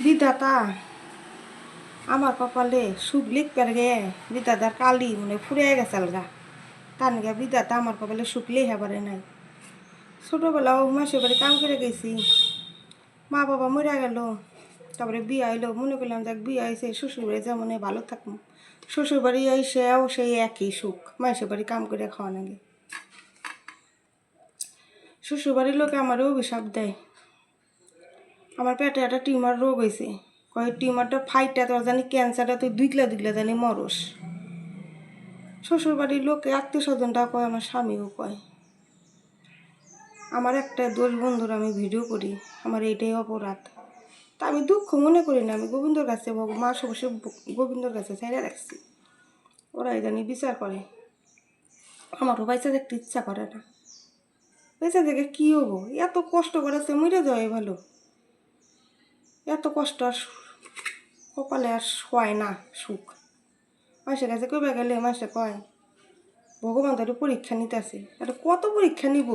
বিধাতা আমার কপালে সুখ লিখবার গে বিধাতার কালি মনে ফুরে গেছে আলগা তার নিকে বিধাতা আমার কপালে সুখ লেখা পারে নাই। ছোটোবেলাও মাসের বাড়ি কাম করে গেছি, মা বাবা মরে গেল, তারপরে বিয়ে আইলো, মনে করলাম দেখ বিয়ে আইসে শ্বশুরবাড়ি যেমন ভালো থাকুন, শ্বশুরবাড়ি আইসেও সেই একই সুখ, মাসের বাড়ি কাম করে খাওয়া নাগে। শ্বশুরবাড়ির লোকে আমারও অভিশাপ দেয়, আমার পেটে একটা টিউমার রোগ হয়েছে, কয় টিউমারটা ফাইটটা তোর জানি ক্যান্সারটা তুই দুইকলা জানি মরস। শ্বশুরবাড়ির লোকে আত্মীয় স্বজনটা কয়, আমার স্বামীও কয়। আমার একটা দোষ বন্ধুর আমি ভিডিও করি, আমার এইটাই অপরাধ। তা আমি দুঃখ মনে করি না, আমি গোবিন্দর কাছে মা সবসে গোবিন্দর কাছে চাইলে রাখছি, ওরা জানি বিচার করে। আমারও পয়সা দেখতে ইচ্ছা করে না, পয়সা দেখে কী হবো, এত কষ্ট করেছে মরে যাওয়াই ভালো। এত কষ্ট আর কপালে আর হয় না সুখ। মাসের কাছে কইবা গেলে মাসে কয় ভগবান তো পরীক্ষা নিতেছে, আর কত পরীক্ষা নিব,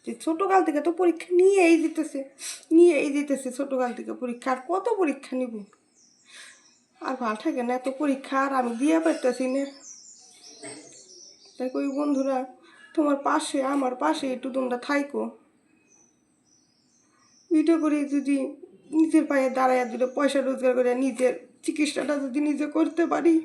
যে ছোটোকাল থেকে তো পরীক্ষা নিয়েই দিতেছে ছোটোকাল থেকে পরীক্ষা, আর কত পরীক্ষা নিব, আর ভাল থাকে না এত পরীক্ষা, আর আমি দিয়ে পারতেছি না। তাই কই বন্ধুরা, তোমার পাশে আমার পাশে একটু তোমরা থাইকো, ভিডিও করে যদি নিজের পায়ে দাঁড়ায় দুটো পয়সা রোজগার করে নিজের চিকিৎসাটা যদি নিজে করতে পারি,